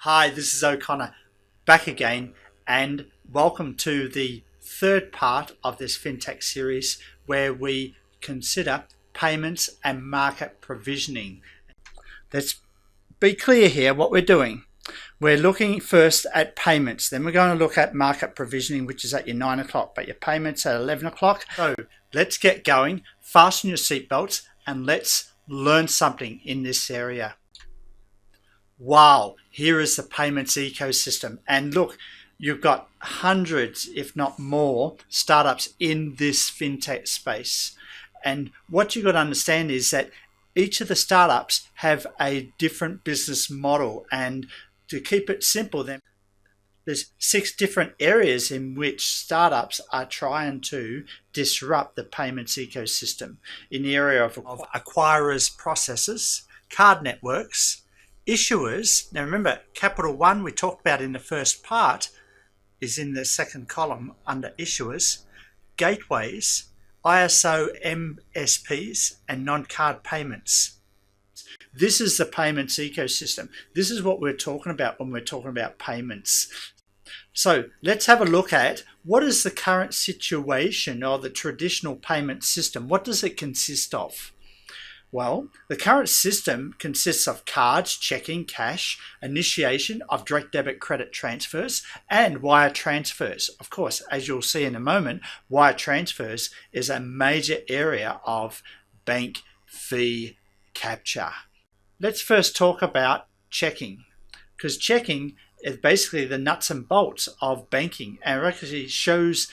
Hi, this is O'Connor back again, and welcome to the third part of this Fintech series where we consider payments and market provisioning. Let's be clear here what we're doing. We're looking first at payments, then we're going to look at market provisioning, which is at your 9 o'clock, but your payments at 11 o'clock. So let's get going, fasten your seatbelts, and let's learn something in this area. Wow, here is the payments ecosystem. And look, you've got hundreds, if not more, startups in this fintech space. And what you've got to understand is that each of the startups have a different business model. And to keep it simple, then there's 6 different areas in which startups are trying to disrupt the payments ecosystem. In the area of acquirers, processors, card networks, issuers. Now remember, Capital One we talked about in the first part is in the second column under issuers, gateways, ISO MSPs, and non-card payments. This is the payments ecosystem. This is what we're talking about when we're talking about payments. So let's have a look at what is the current situation of the traditional payment system. What does it consist of? Well, the current system consists of cards, checking, cash, initiation of direct debit credit transfers, and wire transfers. Of course, as you'll see in a moment, wire transfers is a major area of bank fee capture. Let's first talk about checking, because checking is basically the nuts and bolts of banking, and it actually shows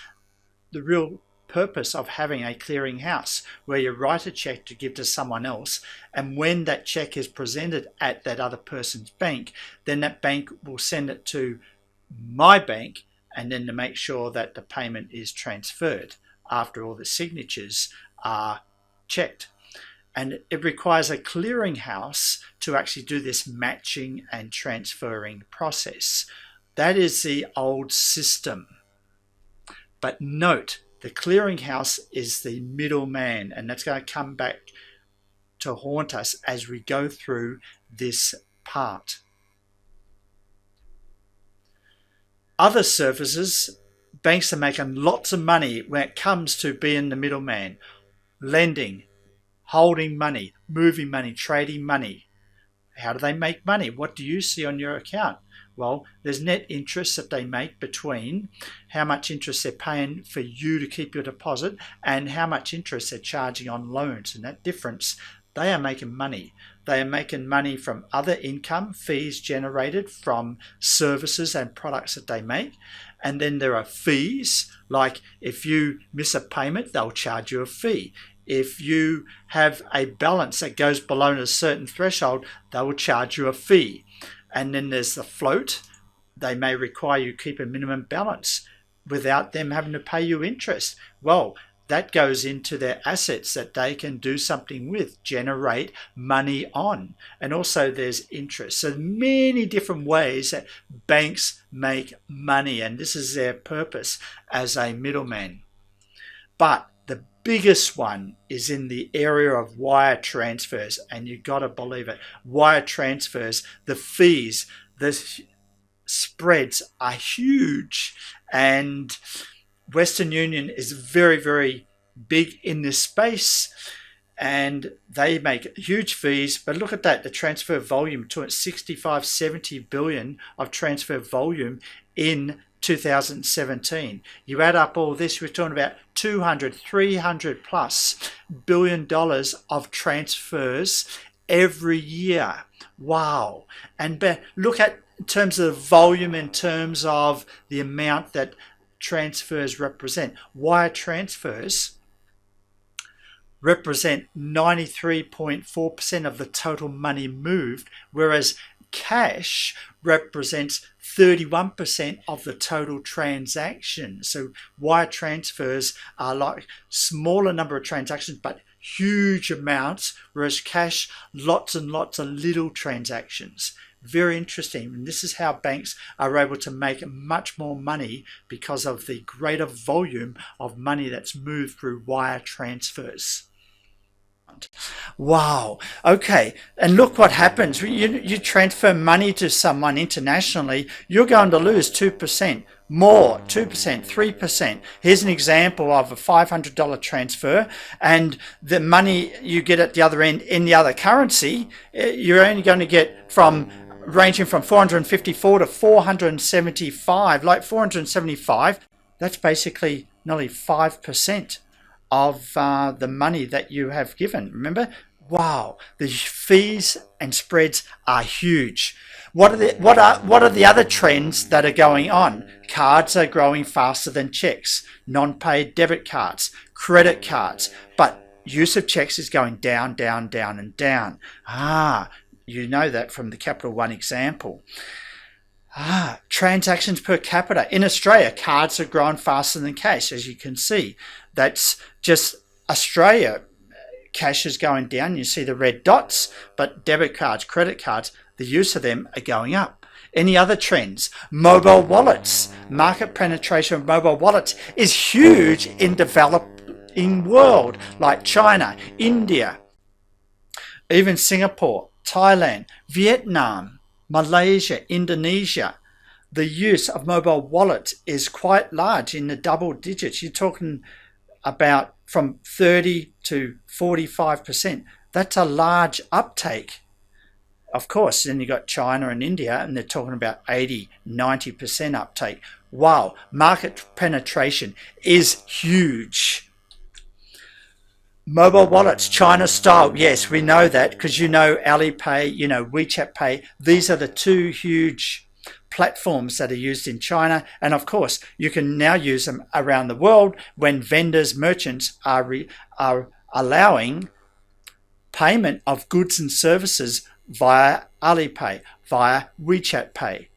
the real purpose of having a clearing house where you write a check to give to someone else, and when that check is presented at that other person's bank, then that bank will send it to my bank, and then to make sure that the payment is transferred after all the signatures are checked. And it requires a clearing house to actually do this matching and transferring process. That is the old system. But note, the clearinghouse is the middleman, and that's going to come back to haunt us as we go through this part. Other services, banks are making lots of money when it comes to being the middleman. Lending, holding money, moving money, trading money. How do they make money? What do you see on your account? Well, there's net interest that they make between how much interest they're paying for you to keep your deposit and how much interest they're charging on loans. And that difference, they are making money. They are making money from other income, fees generated from services and products that they make. And then there are fees, like if you miss a payment, they'll charge you a fee. If you have a balance that goes below a certain threshold, they will charge you a fee. And then there's the float. They may require you keep a minimum balance without them having to pay you interest. Well, that goes into their assets that they can do something with, generate money on. And also there's interest. So many different ways that banks make money, and this is their purpose as a middleman. But the biggest one is in the area of wire transfers, and you've got to believe it. Wire transfers, the fees, the spreads are huge, and Western Union is very, very big in this space, and they make huge fees. But look at that, the transfer volume, 65-70 billion of transfer volume in 2017. You add up all this, we're talking about 300 plus billion dollars of transfers every year. Wow. And look at in terms of the volume, in terms of the amount that transfers represent. Wire transfers represent 93.4% of the total money moved, whereas cash represents 31% of the total transactions. So wire transfers are like smaller number of transactions, but huge amounts, whereas cash, lots and lots of little transactions. Very interesting. And this is how banks are able to make much more money because of the greater volume of money that's moved through wire transfers. Wow. Okay. And look what happens. You transfer money to someone internationally, you're going to lose 2%, more, 2%, 3%. Here's an example of a $500 transfer, and the money you get at the other end in the other currency, you're only going to get from ranging from 454 to 475, like 475. That's basically nearly 5% of the money that you have given. Remember? Wow, the fees and spreads are huge. What are the other trends that are going on? Cards are growing faster than checks, non-paid debit cards, credit cards, but use of checks is going down, down, down, and down. You know that from the Capital One example. Transactions per capita. In Australia, cards are growing faster than cash, as you can see. That's just Australia. Cash is going down. You see the red dots, but debit cards, credit cards, the use of them are going up. Any other trends? Mobile wallets. Market penetration of mobile wallets is huge in developing world like China, India, even Singapore, Thailand, Vietnam, Malaysia, Indonesia. The use of mobile wallets is quite large, in the double digits. You're talking about from 30 to 45%. That's a large uptake. Of course, then you got China and India, and they're talking about 80, 90% uptake. Wow, market penetration is huge. Mobile wallets, China style. Yes, we know that because you know Alipay, you know WeChat Pay. These are the two huge platforms that are used in China. And of course, you can now use them around the world when vendors, merchants are allowing payment of goods and services via Alipay, via WeChat Pay.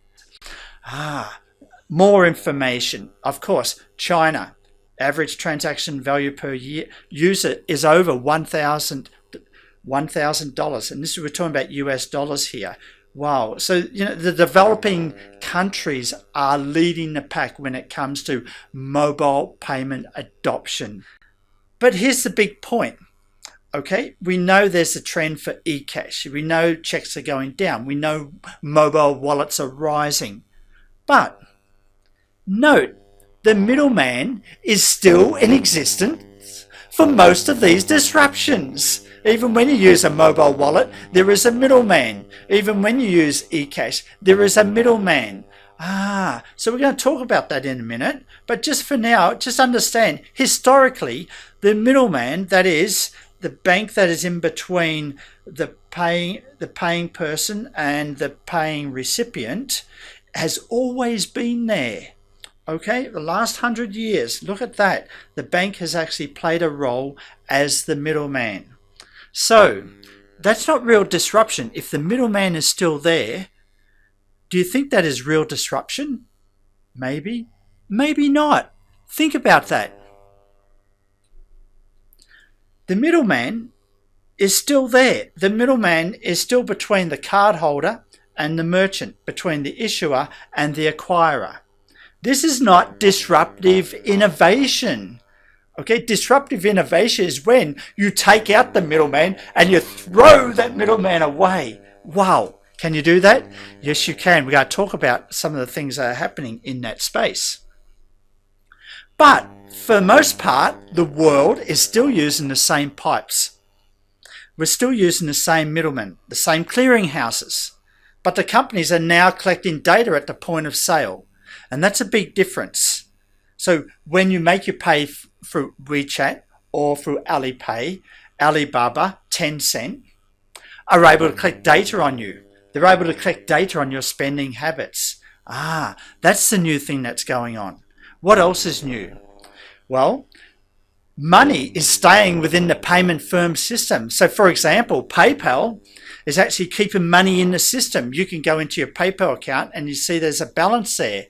More information. Of course, China. Average transaction value per year user is over $1,000. And this, we're talking about US dollars here. Wow. So, the developing countries are leading the pack when it comes to mobile payment adoption. But here's the big point. Okay, we know there's a trend for e-cash. We know checks are going down. We know mobile wallets are rising. But note, the middleman is still in existence for most of these disruptions. Even when you use a mobile wallet, there is a middleman. Even when you use eCash, there is a middleman. So we're going to talk about that in a minute. But just for now, just understand, historically, the middleman, that is the bank that is in between the paying person and the paying recipient, has always been there. Okay, the last 100 years, look at that. The bank has actually played a role as the middleman. So that's not real disruption. If the middleman is still there, do you think that is real disruption? Maybe, maybe not. Think about that. The middleman is still there. The middleman is still between the cardholder and the merchant, between the issuer and the acquirer. This is not disruptive innovation. Okay, disruptive innovation is when you take out the middleman and you throw that middleman away. Wow, can you do that? Yes, you can. We're going to talk about some of the things that are happening in that space. But for the most part, the world is still using the same pipes. We're still using the same middlemen, the same clearinghouses. But the companies are now collecting data at the point of sale. And that's a big difference. So when you make your pay through WeChat or through Alipay, Alibaba, Tencent are able to collect data on you. They're able to collect data on your spending habits. That's the new thing that's going on. What else is new? Well, money is staying within the payment firm system. So for example, PayPal is actually keeping money in the system. You can go into your PayPal account and you see there's a balance there.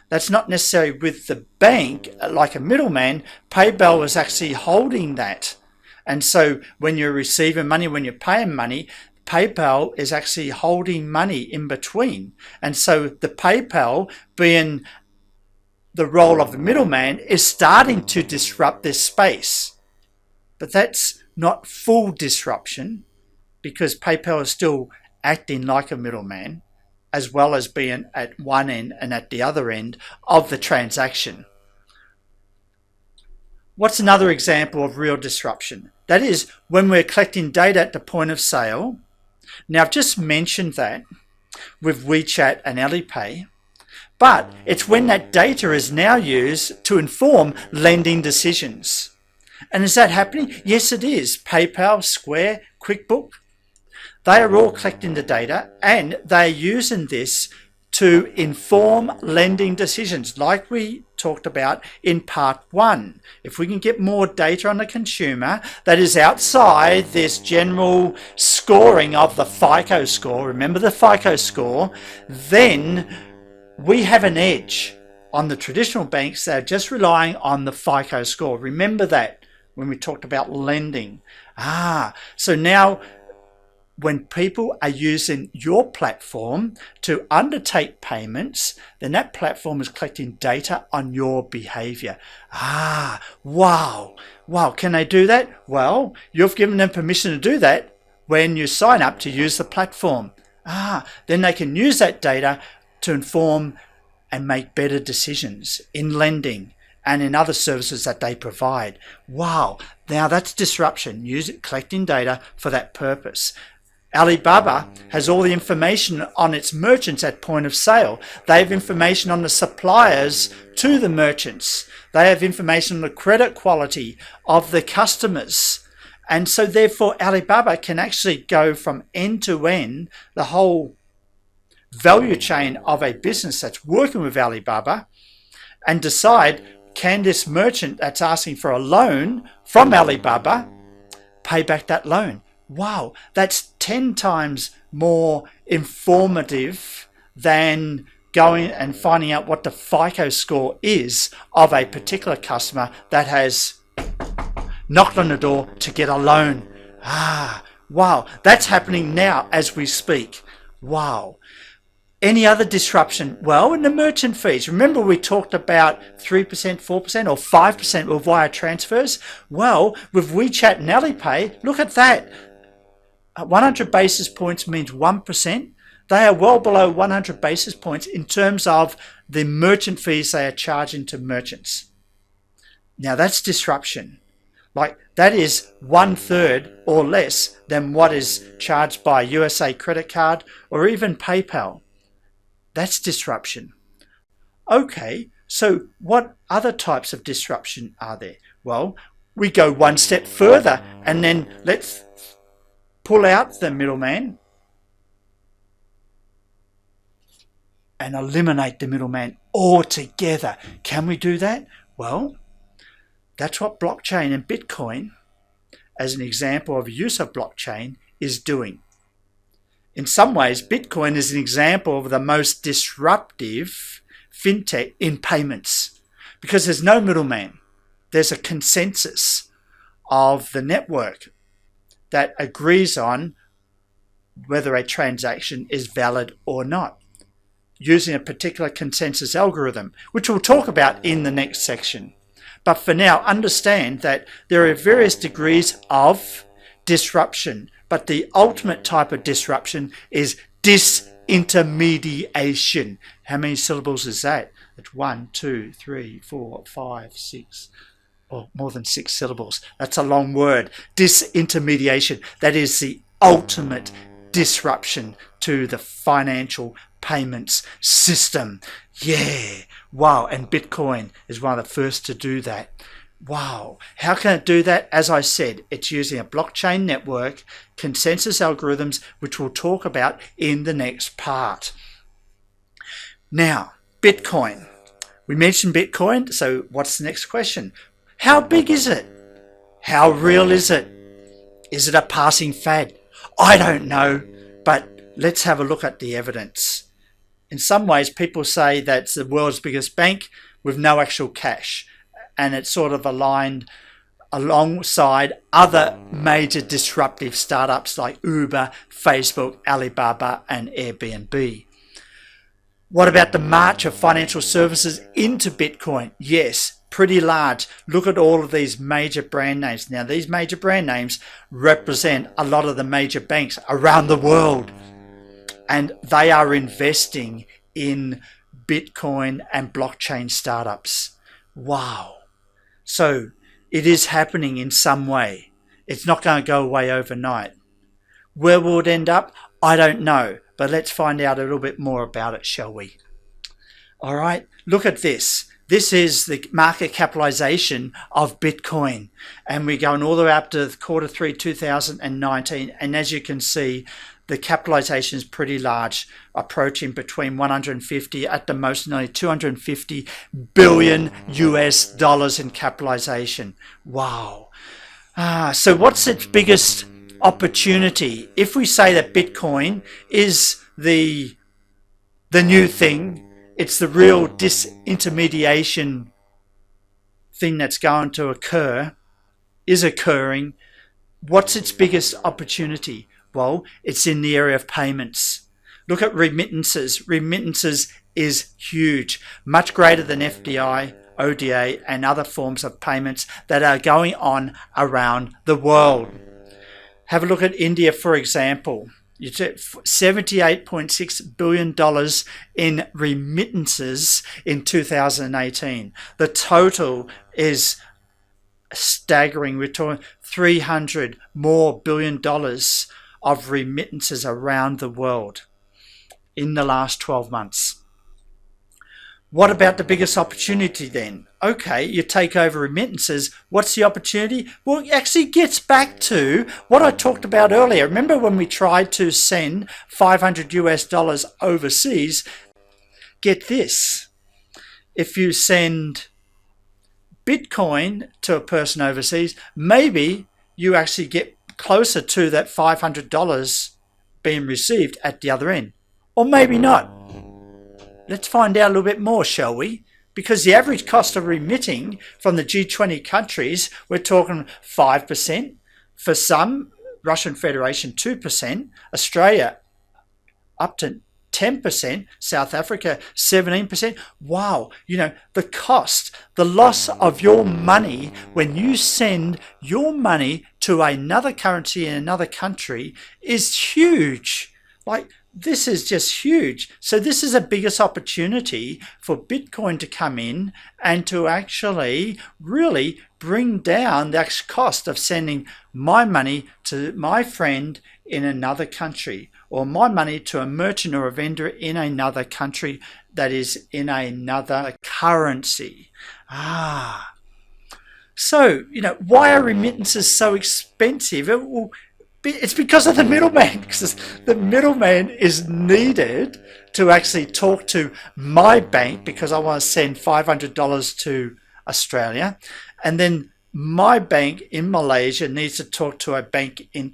That's not necessarily with the bank, like a middleman. PayPal is actually holding that. And so when you're receiving money, when you're paying money, PayPal is actually holding money in between. And so the PayPal, being the role of the middleman, is starting to disrupt this space. But that's not full disruption, because PayPal is still acting like a middleman, as well as being at one end and at the other end of the transaction. What's another example of real disruption? That is when we're collecting data at the point of sale. Now, I've just mentioned that with WeChat and Alipay, but it's when that data is now used to inform lending decisions. And is that happening? Yes, it is. PayPal, Square, QuickBook, they are all collecting the data and they're using this to inform lending decisions, like we talked about in part 1. If we can get more data on the consumer that is outside this general scoring of the FICO score, remember the FICO score, then we have an edge on the traditional banks that are just relying on the FICO score. Remember that when we talked about lending. So now when people are using your platform to undertake payments, then that platform is collecting data on your behavior. Wow. Can they do that? Well, you've given them permission to do that when you sign up to use the platform. Then they can use that data to inform and make better decisions in lending and in other services that they provide. Wow. Now that's disruption, collecting data for that purpose. Alibaba has all the information on its merchants at point of sale. They have information on the suppliers to the merchants. They have information on the credit quality of the customers. And so therefore Alibaba can actually go from end to end, the whole value chain of a business that's working with Alibaba, and decide, can this merchant that's asking for a loan from Alibaba pay back that loan? Wow, that's 10 times more informative than going and finding out what the FICO score is of a particular customer that has knocked on the door to get a loan. Wow, that's happening now as we speak. Wow. Any other disruption? Well, in the merchant fees. Remember we talked about 3%, 4% or 5% with wire transfers? Well, with WeChat and Alipay, look at that. 100 basis points means 1%. They are well below 100 basis points in terms of the merchant fees they are charging to merchants. Now that's disruption. Like that is 1/3 or less than what is charged by USA credit card or even PayPal. That's disruption. Okay, so what other types of disruption are there? Well, we go one step further and then let's pull out the middleman and eliminate the middleman altogether. Can we do that? Well, that's what blockchain and Bitcoin, as an example of use of blockchain, is doing. In some ways, Bitcoin is an example of the most disruptive fintech in payments because there's no middleman. There's a consensus of the network that agrees on whether a transaction is valid or not, using a particular consensus algorithm, which we'll talk about in the next section. But for now, understand that there are various degrees of disruption, but the ultimate type of disruption is disintermediation. How many syllables is that? It's 1, 2, 3, 4, 5, 6. Or more than 6 syllables. That's a long word. Disintermediation. That is the ultimate disruption to the financial payments system. Yeah. Wow. And Bitcoin is one of the first to do that. Wow. How can it do that? As I said, it's using a blockchain network, consensus algorithms, which we'll talk about in the next part. Now, Bitcoin. We mentioned Bitcoin, so what's the next question? How big is it? How real is it? Is it a passing fad? I don't know, but let's have a look at the evidence. In some ways, people say that it's the world's biggest bank with no actual cash, and it's sort of aligned alongside other major disruptive startups like Uber, Facebook, Alibaba, and Airbnb. What about the march of financial services into Bitcoin? Yes, pretty large. Look at all of these major brand names. Now, these major brand names represent a lot of the major banks around the world, and they are investing in Bitcoin and blockchain startups. Wow. So it is happening in some way. It's not going to go away overnight. Where will it end up? I don't know, but let's find out a little bit more about it, shall we? All right, look at this. This is the market capitalization of Bitcoin, and we're going all the way up to Q3 2019, and as you can see, the capitalization is pretty large, approaching between 150 at the most, nearly 250 billion US dollars in capitalization. Wow. So what's its biggest opportunity? If we say that Bitcoin is the new thing, it's the real disintermediation thing that's going to occur, is occurring, what's its biggest opportunity? Well, it's in the area of payments. Look at remittances. Remittances is huge, much greater than FDI, ODA, and other forms of payments that are going on around the world. Have a look at India, for example. You get $78.6 billion in remittances in 2018. The total is staggering. We're talking $300 more billion of remittances around the world in the last 12 months. What about the biggest opportunity then? Okay, you take over remittances. What's the opportunity? Well, it actually gets back to what I talked about earlier. Remember when we tried to send $500 US overseas? Get this. If you send Bitcoin to a person overseas, maybe you actually get closer to that $500 being received at the other end. Or maybe not. Let's find out a little bit more, shall we? Because the average cost of remitting from the G20 countries, we're talking 5%. For some, Russian Federation 2%, Australia up to 10%, South Africa 17%. Wow, you know, the cost, the loss of your money when you send your money to another currency in another country is huge. Like, this is just huge. So this is the biggest opportunity for Bitcoin to come in and to actually really bring down the cost of sending my money to my friend in another country, or my money to a merchant or a vendor in another country that is in another currency. So, you know, why are remittances so expensive? It's because of the middleman, because the middleman is needed to actually talk to my bank because I want to send $500 to Australia, and then my bank in Malaysia needs to talk to a bank in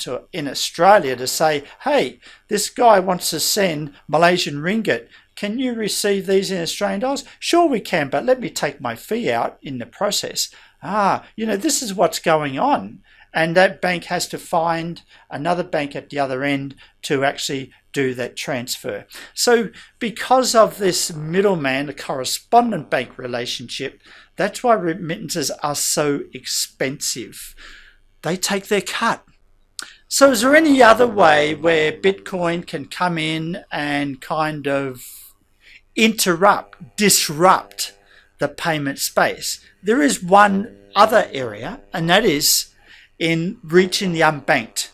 Australia to say, hey, this guy wants to send Malaysian ringgit. Can you receive these in Australian dollars? Sure we can, but let me take my fee out in the process. You know, this is what's going on. And that bank has to find another bank at the other end to actually do that transfer. So because of this middleman, the correspondent bank relationship, that's why remittances are so expensive. They take their cut. So is there any other way where Bitcoin can come in and kind of disrupt the payment space? There is one other area, and that is in reaching the unbanked.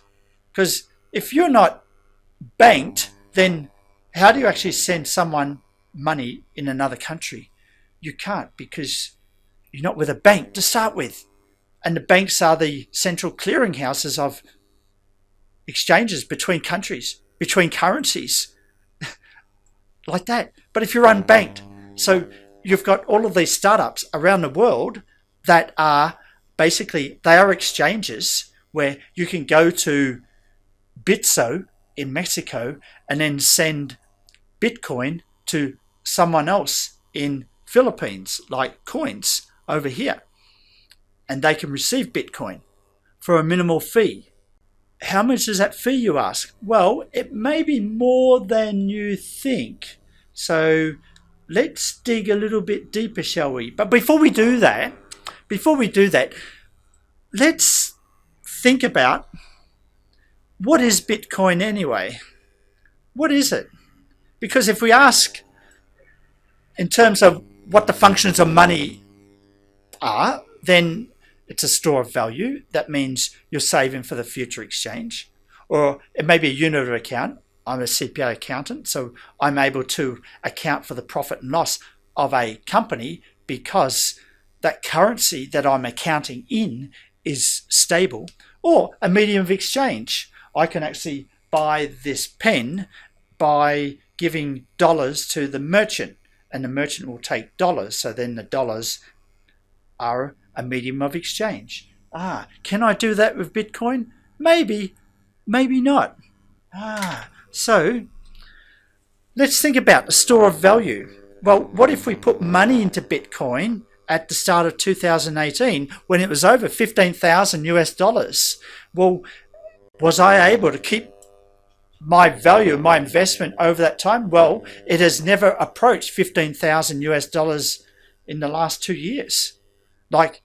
Because if you're not banked, then how do you actually send someone money in another country? You can't, because you're not with a bank to start with. And the banks are the central clearinghouses of exchanges between countries, between currencies, like that. But if you're unbanked, so you've got all of these startups around the world that are basically, they are exchanges where you can go to Bitso in Mexico and then send Bitcoin to someone else in Philippines, like coins over here. And they can receive Bitcoin for a minimal fee. How much is that fee, you ask? Well, it may be more than you think. So let's dig a little bit deeper, shall we? But before we do that, let's think about, what is Bitcoin anyway? What is it? Because if we ask in terms of what the functions of money are, then it's a store of value. That means you're saving for the future exchange. Or it may be a unit of account. I'm a CPA accountant, so I'm able to account for the profit and loss of a company because that currency that I'm accounting in is stable. Or a medium of exchange. I can actually buy this pen by giving dollars to the merchant, and the merchant will take dollars. So then the dollars are a medium of exchange. Can I do that with Bitcoin? Maybe, maybe not. So let's think about the store of value. Well, what if we put money into Bitcoin at the start of 2018 when it was over 15,000 US dollars? Well, was I able to keep my value, my investment over that time? Well, it has never approached 15,000 US dollars in the last 2 years. Like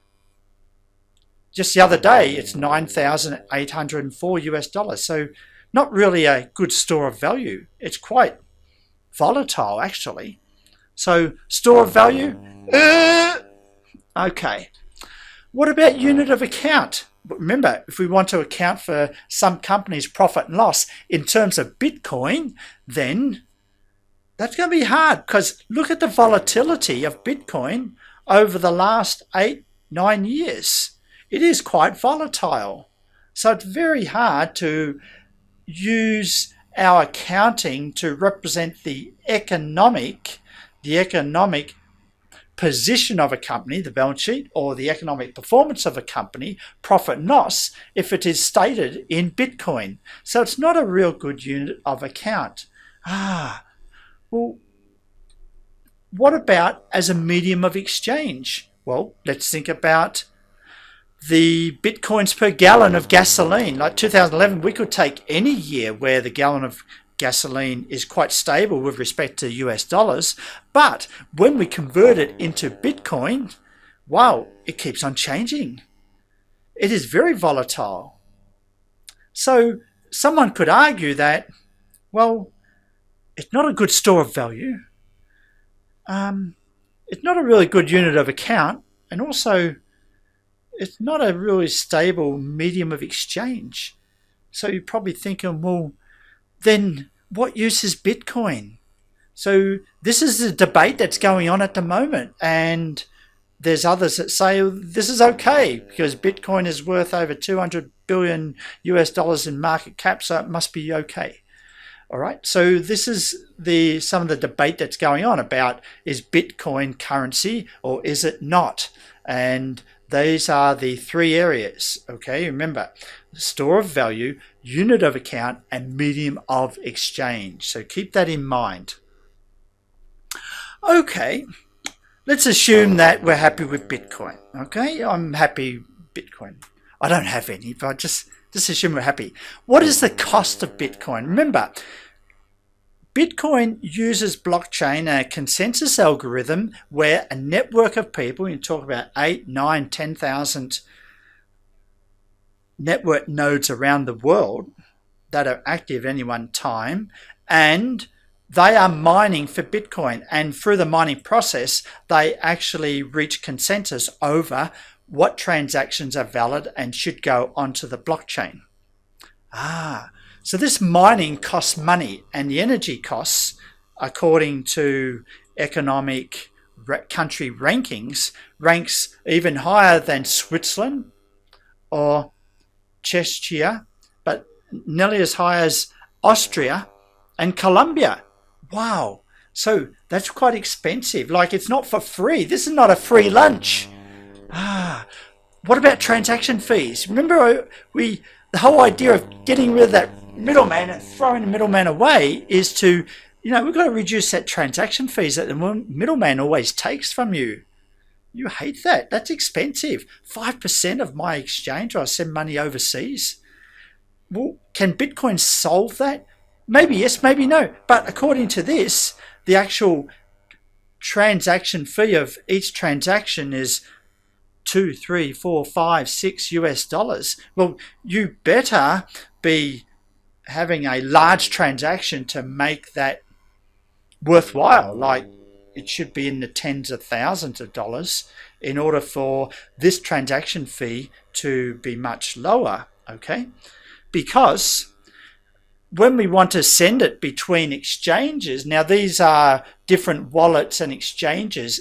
just the other day, it's 9,804 US dollars. So not really a good store of value. It's quite volatile, actually. So store of value? Okay. What about unit of account? Remember, if we want to account for some company's profit and loss in terms of Bitcoin, then that's going to be hard, because look at the volatility of Bitcoin over the last 8-9 years. It is quite volatile. So it's very hard to use our accounting to represent the economic position of a company, the balance sheet, or the economic performance of a company, profit and loss, if it is stated in Bitcoin. So it's not a real good unit of account. Well, what about as a medium of exchange? Well, let's think about the Bitcoins per gallon of gasoline. Like 2011, we could take any year where the gallon of gasoline is quite stable with respect to US dollars, but when we convert it into Bitcoin, wow, it keeps on changing. It is very volatile. So someone could argue that, well, it's not a good store of value. It's not a really good unit of account, and also it's not a really stable medium of exchange. So you're probably thinking, well, then what use is Bitcoin? So this is the debate that's going on at the moment, and there's others that say this is okay because Bitcoin is worth over 200 billion US dollars in market cap, so it must be okay. All right, so this is some of the debate that's going on about, is Bitcoin currency or is it not? And these are the three areas, okay? Remember, store of value, unit of account, and medium of exchange. So keep that in mind. Okay, let's assume that we're happy with Bitcoin, okay? I'm happy Bitcoin. I don't have any, but just assume we're happy. What is the cost of Bitcoin? Remember, Bitcoin uses blockchain, a consensus algorithm where a network of people, you talk about 8, 9, 10,000 network nodes around the world that are active at any one time, and they are mining for Bitcoin. And through the mining process, they actually reach consensus over what transactions are valid and should go onto the blockchain. So this mining costs money, and the energy costs, according to economic country rankings, ranks even higher than Switzerland or Czechia, but nearly as high as Austria and Colombia. Wow. So that's quite expensive. Like, it's not for free. This is not a free lunch. What about transaction fees? Remember, the whole idea of getting rid of that middleman and throwing the middleman away is to, we've got to reduce that transaction fees that the middleman always takes from you. You hate that. That's expensive. 5% of my exchange, or I send money overseas. Well, can Bitcoin solve that? Maybe yes, maybe no. But according to this, the actual transaction fee of each transaction is 2, 3, 4, 5, 6 US dollars. Well, you better be having a large transaction to make that worthwhile. Like, it should be in the tens of thousands of dollars in order for this transaction fee to be much lower, okay? Because when we want to send it between exchanges, now these are different wallets and exchanges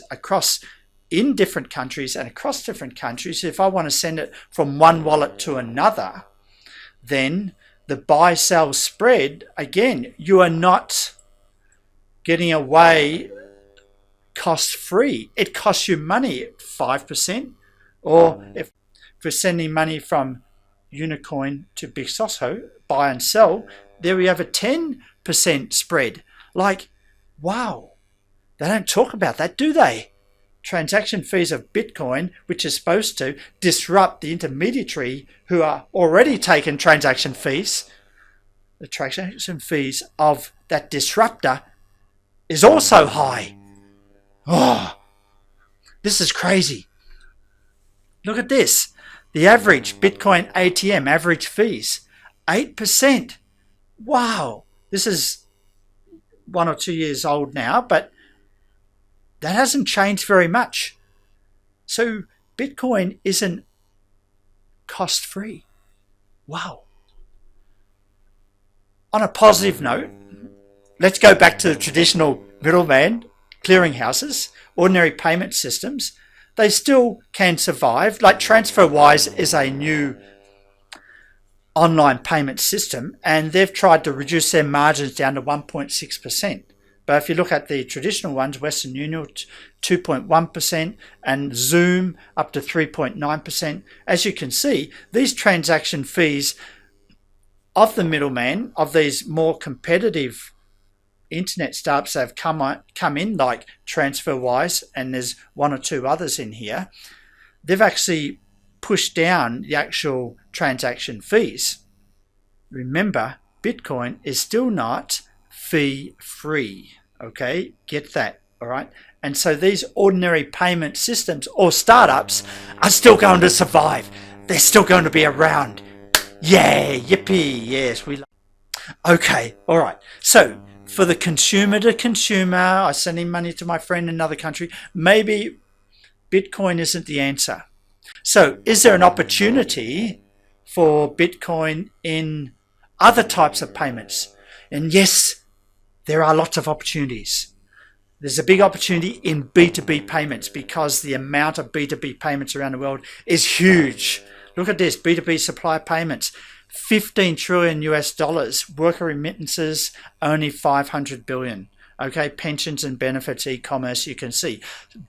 in different countries and across different countries. If I want to send it from one wallet to another, then the buy-sell spread, again, you are not getting away cost-free. It costs you money, 5%. Or if we're sending money from Unicoin to Bixoso, buy and sell, there we have a 10% spread. Like, wow, they don't talk about that, do they? Transaction fees of Bitcoin, which is supposed to disrupt the intermediary who are already taking transaction fees, the transaction fees of that disruptor is also high. Oh, this is crazy. Look at this. The average Bitcoin ATM average fees, 8%. Wow. This is 1 or 2 years old now, but that hasn't changed very much. So Bitcoin isn't cost-free. Wow. On a positive note, let's go back to the traditional middleman clearinghouses, ordinary payment systems. They still can survive. Like TransferWise is a new online payment system, and they've tried to reduce their margins down to 1.6%. But if you look at the traditional ones, Western Union 2.1% and Zoom up to 3.9%, as you can see, these transaction fees of the middleman, of these more competitive internet startups that have come in, like TransferWise, and there's 1 or 2 others in here, they've actually pushed down the actual transaction fees. Remember, Bitcoin is still not fee-free, okay? Get that, all right? And so these ordinary payment systems or startups are still going to survive. They're still going to be around. Yay, yippee, yes. Okay, all right. So for the consumer to consumer, I sending money to my friend in another country, maybe Bitcoin isn't the answer. So is there an opportunity for Bitcoin in other types of payments? And yes, there are lots of opportunities. There's a big opportunity in B2B payments because the amount of B2B payments around the world is huge. Look at this, B2B supplier payments, 15 trillion US dollars, worker remittances, only 500 billion. Okay, pensions and benefits, e-commerce, you can see.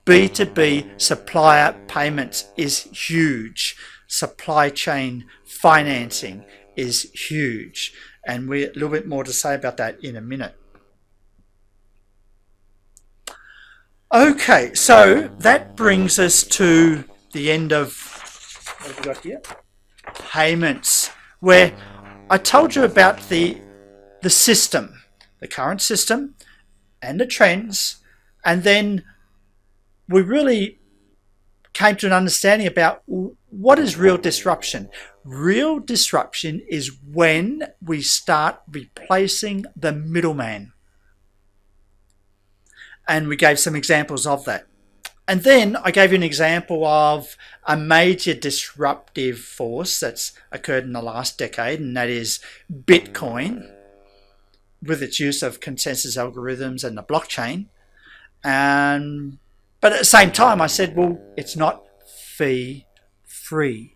B2B supplier payments is huge. Supply chain financing is huge. And a little bit more to say about that in a minute. Okay, so that brings us to the end of, what have we got here? Payments, where I told you about the system, the current system, and the trends, and then we really came to an understanding about what is real disruption. Real disruption is when we start replacing the middleman. And we gave some examples of that. And then I gave you an example of a major disruptive force that's occurred in the last decade, and that is Bitcoin, with its use of consensus algorithms and the blockchain. But at the same time, I said, well, it's not fee-free.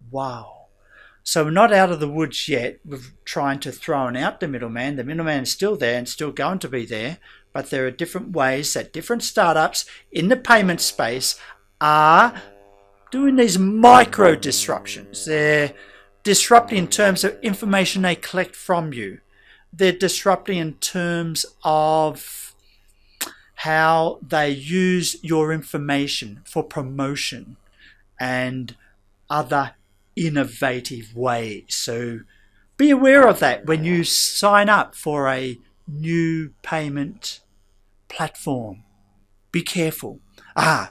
Wow. So we're not out of the woods yet with trying to throw out the middleman. The middleman is still there and still going to be there, but there are different ways that different startups in the payment space are doing these micro disruptions. They're disrupting in terms of information they collect from you. They're disrupting in terms of how they use your information for promotion and other innovative ways. So be aware of that when you sign up for a new payment platform. Be careful. Ah,